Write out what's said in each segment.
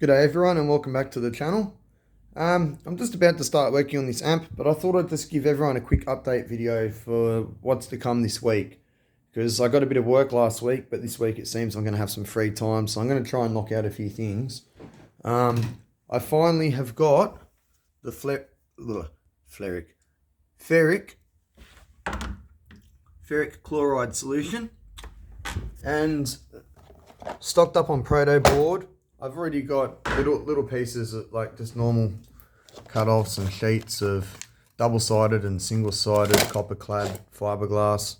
G'day everyone and welcome back to the channel. I'm just about to start working on this amp, but I thought I'd just give everyone a quick update video for what's to come this week. Because I got a bit of work last week, but this week it seems I'm going to have some free time, so I'm going to try and knock out a few things. I finally have got the ferric chloride solution and stocked up on proto board. I've already got little pieces of like just normal cut-offs and sheets of double-sided and single-sided copper clad fiberglass,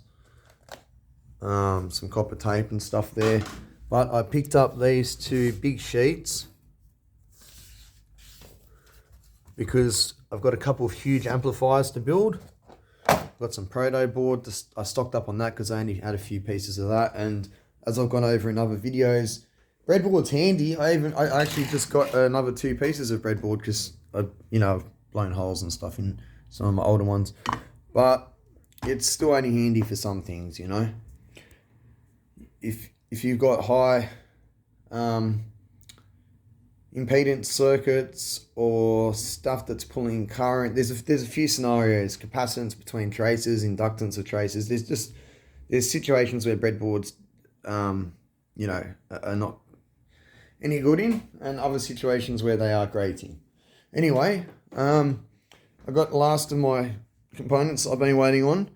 some copper tape and stuff there. But I picked up these two big sheets because I've got a couple of huge amplifiers to build. Got some proto board. I stocked up on that because I only had a few pieces of that, and as I've gone over in other videos, breadboard's handy. I actually just got another 2 pieces of breadboard because I've blown holes and stuff in some of my older ones. But it's still only handy for some things, If you've got high impedance circuits or stuff that's pulling current, there's a few scenarios: capacitance between traces, inductance of traces. There's situations where breadboards are not any good in, and other situations where they are great in. Anyway, I got the last of my components I've been waiting on.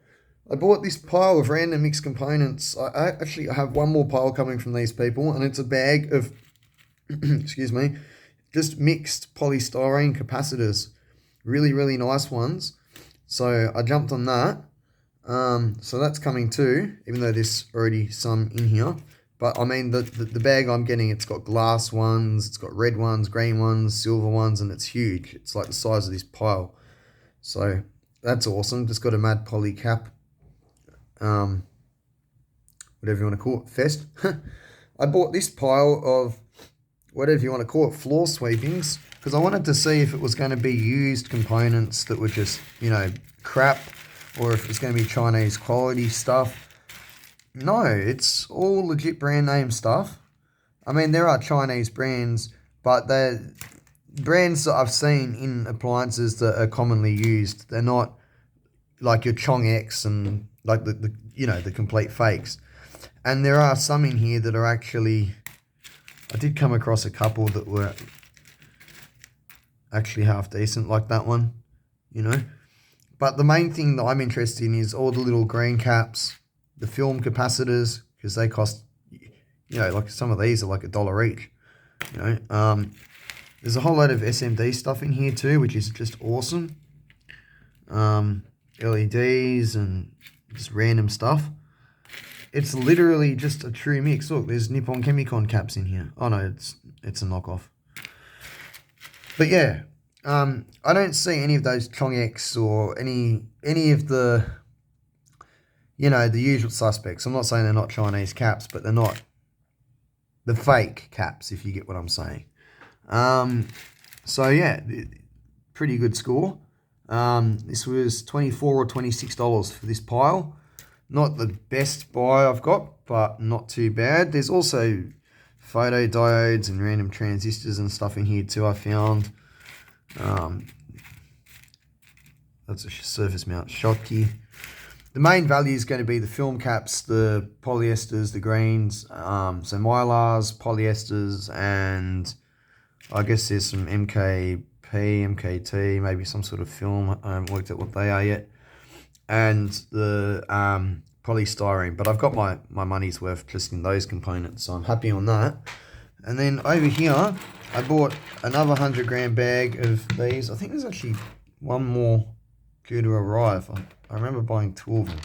I bought this pile of random mixed components. I actually have one more pile coming from these people, and it's a bag of, excuse me, just mixed polystyrene capacitors. Really, really nice ones. So I jumped on that. So that's coming too, even though there's already some in here. But I mean, the bag I'm getting, it's got glass ones, it's got red ones, green ones, silver ones, and it's huge. It's like the size of this pile. So that's awesome. Just got a mad poly cap, whatever you want to call it, fest. I bought this pile of, whatever you want to call it, floor sweepings, because I wanted to see if it was going to be used components that were just, crap, or if it's going to be Chinese quality stuff. No, it's all legit brand name stuff. I mean, there are Chinese brands, but they're brands that I've seen in appliances that are commonly used. They're not like your Chong X and like the complete fakes. And there are some in here that are actually, I did come across a couple that were actually half decent, like that one, But the main thing that I'm interested in is all the little green caps, the film capacitors, because they cost, like some of these are like $1 each, There's a whole load of SMD stuff in here too, which is just awesome. LEDs and just random stuff. It's literally just a true mix. Look, there's Nippon Chemicon caps in here. Oh no, it's a knockoff. But yeah, I don't see any of those Chong X or any of the, the usual suspects. I'm not saying they're not Chinese caps, but they're not the fake caps, if you get what I'm saying. So yeah, pretty good score. This was $24 or $26 for this pile. Not the best buy I've got, but not too bad. There's also photodiodes and random transistors and stuff in here too, I found. That's a surface mount Schottky. The main value is going to be the film caps, the polyesters, the greens, so mylars, polyesters, and I guess there's some MKP, MKT, maybe some sort of film. I haven't worked out what they are yet. And the polystyrene. But I've got my money's worth just in those components, so I'm happy on that. And then over here, I bought another 100 gram bag of these. I think there's actually one more due to arrive. I remember buying 2 of them.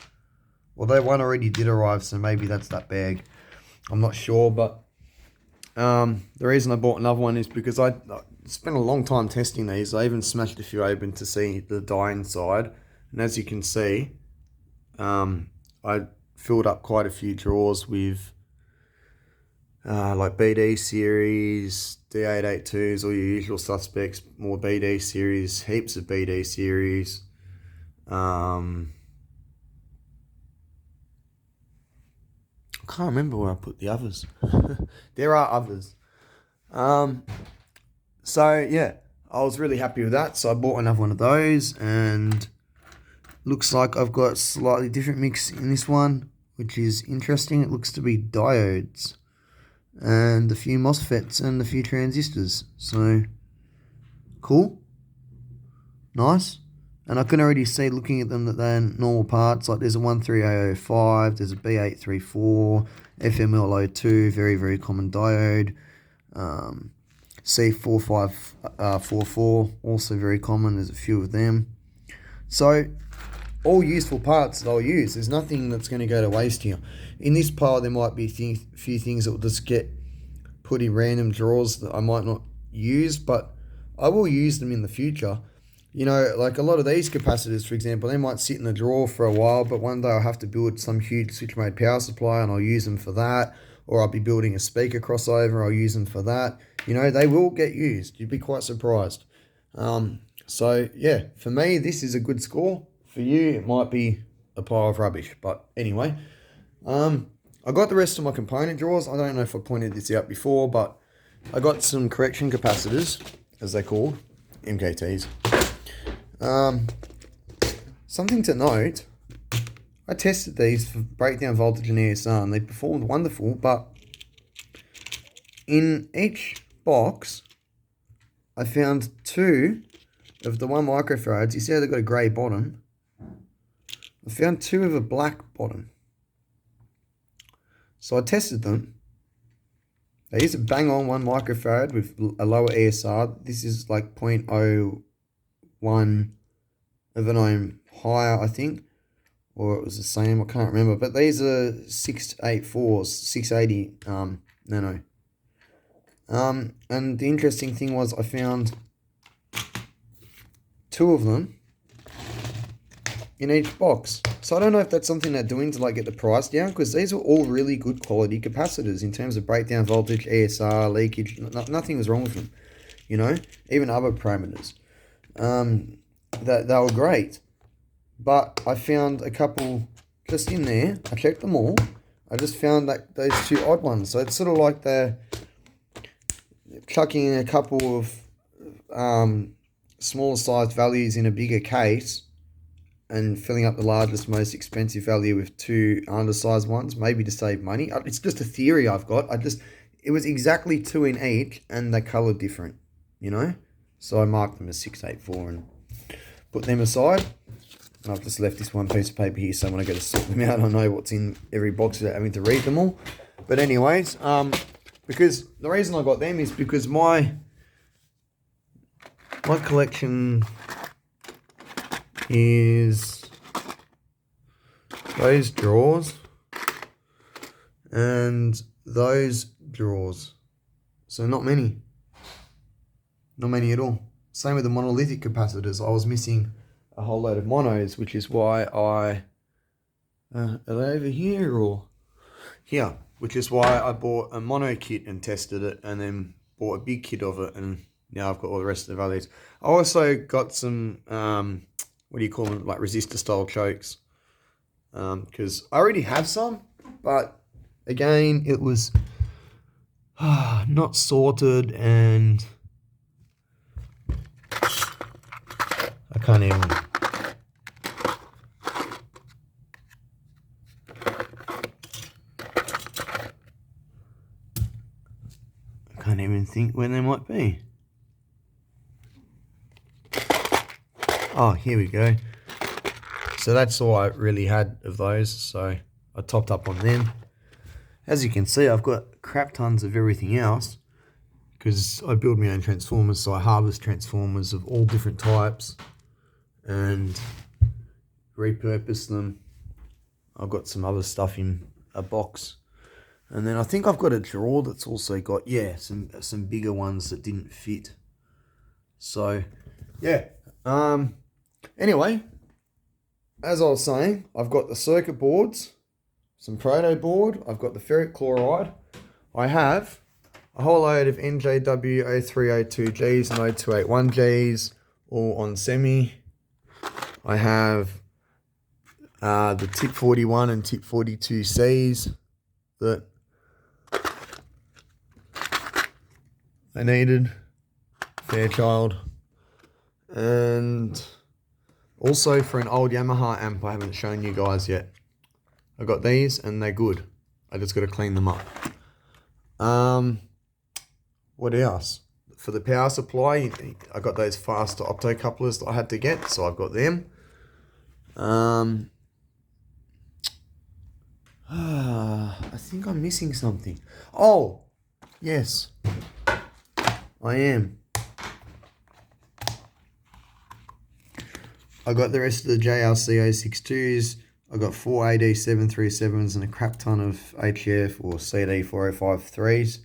Although one already did arrive, so maybe that's that bag. I'm not sure, but the reason I bought another one is because I spent a long time testing these. I even smashed a few open to see the dye inside. And as you can see, I filled up quite a few drawers with like BD series, D882s, all your usual suspects, more BD series, heaps of BD series. I can't remember where I put the others. There are others. So yeah, I was really happy with that. So I bought another one of those, and looks like I've got a slightly different mix in this one, which is interesting. It looks to be diodes and a few MOSFETs and a few transistors. So cool, nice. And I can already see, looking at them, that they're normal parts. Like there's a 13805, there's a B834, FML02, very, very common diode. C4544, also very common. There's a few of them. So all useful parts that I'll use. There's nothing that's going to go to waste here. In this pile, there might be a few things that will just get put in random drawers that I might not use, but I will use them in the future. You know, like a lot of these capacitors, for example, they might sit in a drawer for a while, but one day I'll have to build some huge switch mode power supply and I'll use them for that. Or I'll be building a speaker crossover, I'll use them for that. You know, they will get used. You'd be quite surprised. So yeah, for me, this is a good score. For you, it might be a pile of rubbish. But anyway, I got the rest of my component drawers. I don't know if I pointed this out before, but I got some correction capacitors, as they're called, MKTs. Something to note, I tested these for breakdown voltage and ESR and they performed wonderful, but in each box I found 2 of the 1 microfarads. You see how they've got a grey bottom? I found 2 of a black bottom. So I tested them. They use a bang on 1 microfarad with a lower ESR. This is like 0.01 of an ohm higher, I think. Or it was the same, I can't remember. But these are 684s, 680 nano. And the interesting thing was I found 2 of them in each box. So I don't know if that's something they're doing to like get the price down, because these are all really good quality capacitors in terms of breakdown voltage, ESR, leakage. Nothing was wrong with them, you know, even other parameters. They were great. But I found a couple just in there. I checked them all. I just found that those 2 odd ones. So it's sort of like they're chucking in a couple of smaller sized values in a bigger case and filling up the largest, most expensive value with 2 undersized ones, maybe to save money. It's just a theory I've got. It was exactly 2 in each and they color different, you know? So I marked them as 684 and put them aside. And I've just left this one piece of paper here, so when I go to sort them out, I know what's in every box without having to read them all. But anyways, because the reason I got them is because my collection is those drawers and those drawers. So not many. Not many at all. Same with the monolithic capacitors. I was missing a whole load of monos, which is why I are they over here or here? Which is why I bought a mono kit and tested it, and then bought a big kit of it, and now I've got all the rest of the values. I also got some what do you call them, like resistor style chokes, because I already have some, but again it was not sorted, and I can't even. Can't even think where they might be. Oh, here we go. So that's all I really had of those, so I topped up on them. As you can see, I've got crap tons of everything else because I build my own transformers, so I harvest transformers of all different types and repurpose them. I've got some other stuff in a box. And then I think I've got a drawer that's also got, yeah, some bigger ones that didn't fit. So, yeah. Anyway, as I was saying, I've got the circuit boards, some proto board, I've got the ferric chloride. I have a whole load of NJW0302Gs and 0281Gs, all on semi. I have the tip 41 and tip 42Cs that I needed Fairchild. And also for an old Yamaha amp I haven't shown you guys yet. I got these and they're good. I just got to clean them up. What else? For the power supply, I got those faster optocouplers that I had to get, so I've got them. I think I'm missing something. Oh, yes, I am. I got the rest of the JRC 062s. I got 4 AD 737s and a crap ton of HF or CD 4053s.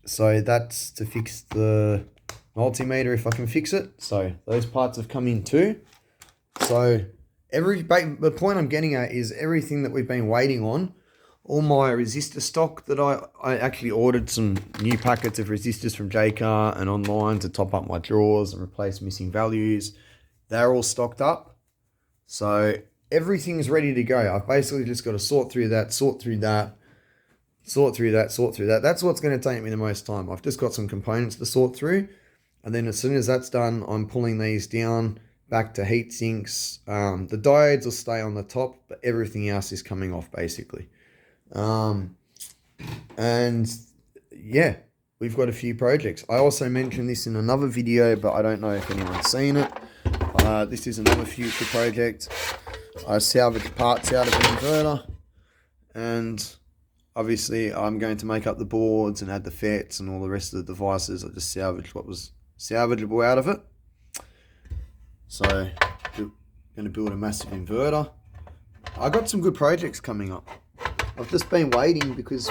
So that's to fix the multimeter if I can fix it. So those parts have come in too. So the point I'm getting at is everything that we've been waiting on, all my resistor stock that I actually ordered some new packets of resistors from JCar and online to top up my drawers and replace missing values. They're all stocked up. So everything's ready to go. I've basically just got to sort through that, sort through that. That's what's going to take me the most time. I've just got some components to sort through. And then as soon as that's done, I'm pulling these down back to heat sinks. The diodes will stay on the top, but everything else is coming off basically. And yeah, we've got a few projects. I also mentioned this in another video, but I don't know if anyone's seen it. This is another future project. I salvaged parts out of an inverter, and obviously I'm going to make up the boards and add the FETs and all the rest of the devices. I just salvaged what was salvageable out of it. So I'm going to build a massive inverter. I got some good projects coming up. I've just been waiting because,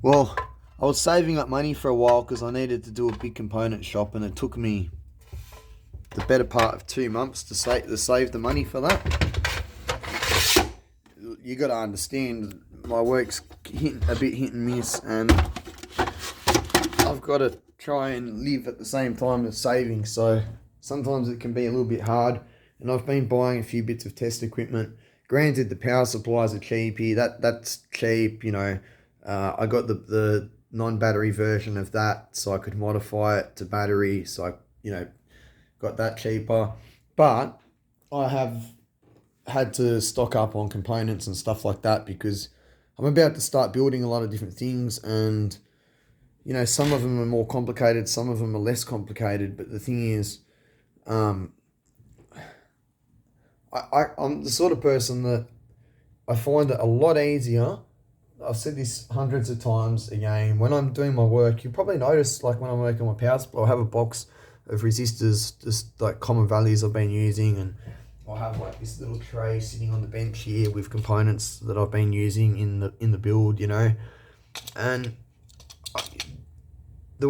well, I was saving up money for a while because I needed to do a big component shop, and it took me the better part of 2 months to save the money for that. You got to understand, my work's a bit hit and miss, and I've got to try and live at the same time as saving. So sometimes it can be a little bit hard, and I've been buying a few bits of test equipment. Granted, the power supplies are cheapy. That's cheap, you know. I got the non-battery version of that, so I could modify it to battery. So I, got that cheaper. But I have had to stock up on components and stuff like that because I'm about to start building a lot of different things, and some of them are more complicated, some of them are less complicated. But the thing is, I'm the sort of person that I find it a lot easier. I've said this hundreds of times again. When I'm doing my work, you probably notice, like when I'm working on my power supply, I'll have a box of resistors, just like common values I've been using, and I'll have like this little tray sitting on the bench here with components that I've been using in the build, And the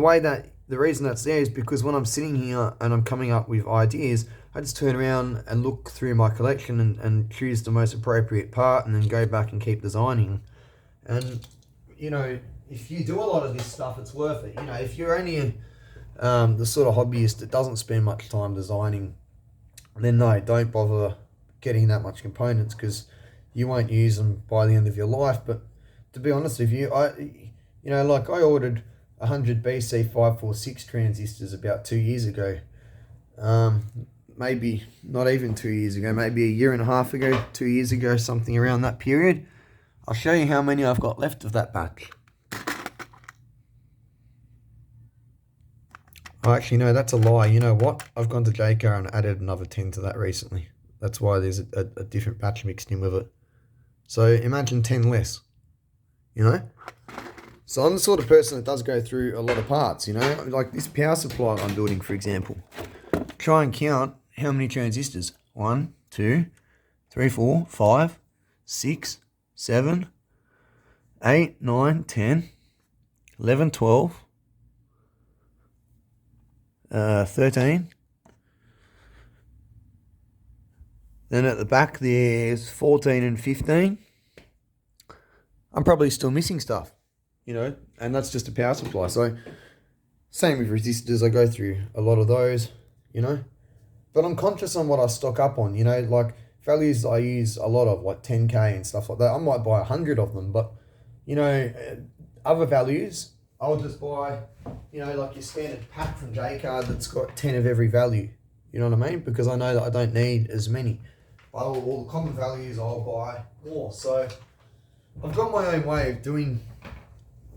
reason that's there is because when I'm sitting here and I'm coming up with ideas, I just turn around and look through my collection and choose the most appropriate part, and then go back and keep designing. And if you do a lot of this stuff, it's worth it. If you're only the sort of hobbyist that doesn't spend much time designing, then no, don't bother getting that much components, because you won't use them by the end of your life. But to be honest with you, I ordered 100 BC546 transistors about 2 years ago. Maybe not even 2 years ago, maybe a year and a half ago, 2 years ago, something around that period. I'll show you how many I've got left of that batch. Oh, actually, no, that's a lie. You know what? I've gone to JCar and added another 10 to that recently. That's why there's a different batch mixed in with it. So imagine 10 less, So I'm the sort of person that does go through a lot of parts, Like this power supply I'm building, for example. Try and count how many transistors. 1, 2, 3, 4, 5, 6, 7, 8, 9, 10, 11, 12, 13. Then at the back there's 14 and 15. I'm probably still missing stuff, and that's just a power supply. So same with resistors, I go through a lot of those, But I'm conscious on what I stock up on, like values I use a lot of, like 10K and stuff like that. I might buy 100 of them, but, other values, I'll just buy you know, like your standard pack from J-Card that's got 10 of every value. You know what I mean? Because I know that I don't need as many. All the common values, I'll buy more. So I've got my own way of doing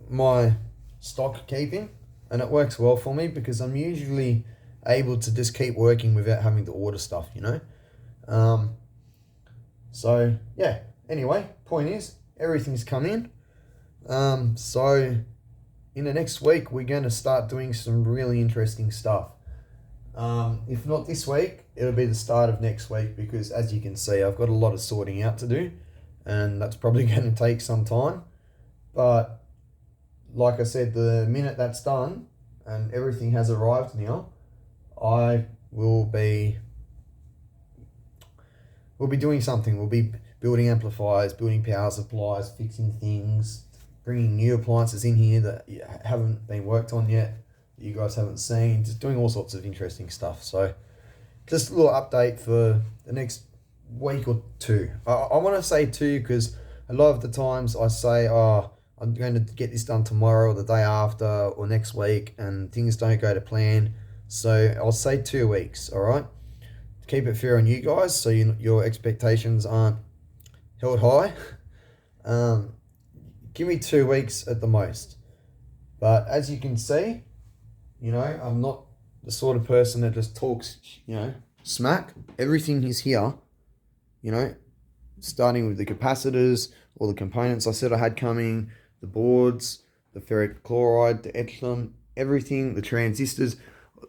my stock keeping, and it works well for me because I'm usually able to just keep working without having to order stuff, you know. So yeah, anyway, point is everything's come in. So in the next week we're going to start doing some really interesting stuff. If not this week, it'll be the start of next week, because as you can see, I've got a lot of sorting out to do, and that's probably going to take some time. But like I said, the minute that's done and everything has arrived now, we'll be doing something. We'll be building amplifiers, building power supplies, fixing things, bringing new appliances in here that haven't been worked on yet, that you guys haven't seen, just doing all sorts of interesting stuff. So just a little update for the next week or two. I want to say two because a lot of the times I say, oh, I'm going to get this done tomorrow or the day after or next week, and things don't go to plan. So I'll say 2 weeks, all right? Keep it fair on you guys so your expectations aren't held high. Give me 2 weeks at the most. But as you can see, you know, I'm not the sort of person that just talks, you know, smack. Everything is here, you know, starting with the capacitors, all the components I said I had coming, the boards, the ferric chloride to etch them, everything, the transistors.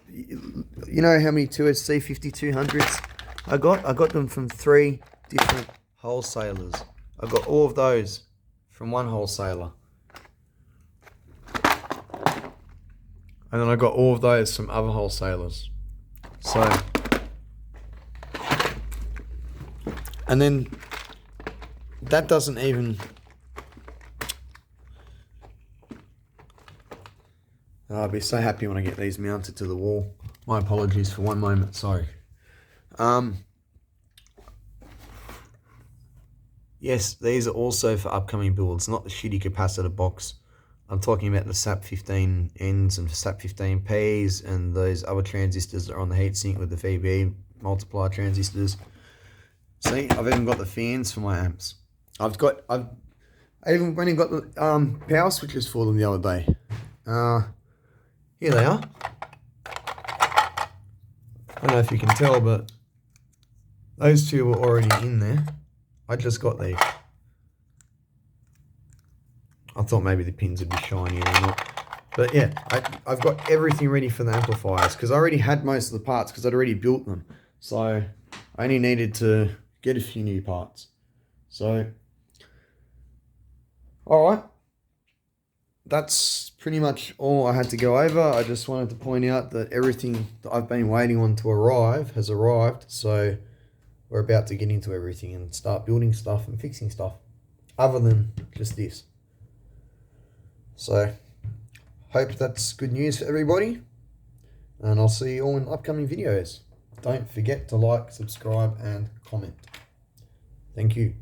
You know how many 2SC 5200s I got? I got them from 3 different wholesalers. I got all of those from one wholesaler. And then I got all of those from other wholesalers. So, and then that doesn't even, I'll be so happy when I get these mounted to the wall. My apologies for one moment, sorry. Yes, these are also for upcoming builds, not the shitty capacitor box. I'm talking about the SAP15Ns and SAP15Ps and those other transistors that are on the heatsink with the VB multiplier transistors. See, I've even got the fans for my amps. I even went and got the power switches for them the other day. Here they are. I don't know if you can tell, but those two were already in there. I just got these. I thought maybe the pins would be shinier or not. But yeah, I've got everything ready for the amplifiers because I already had most of the parts because I'd already built them. So I only needed to get a few new parts. So, alright. That's pretty much all I had to go over. I just wanted to point out that everything that I've been waiting on to arrive has arrived. So we're about to get into everything and start building stuff and fixing stuff. Other than just this. So, hope that's good news for everybody. And I'll see you all in upcoming videos. Don't forget to like, subscribe, and comment. Thank you.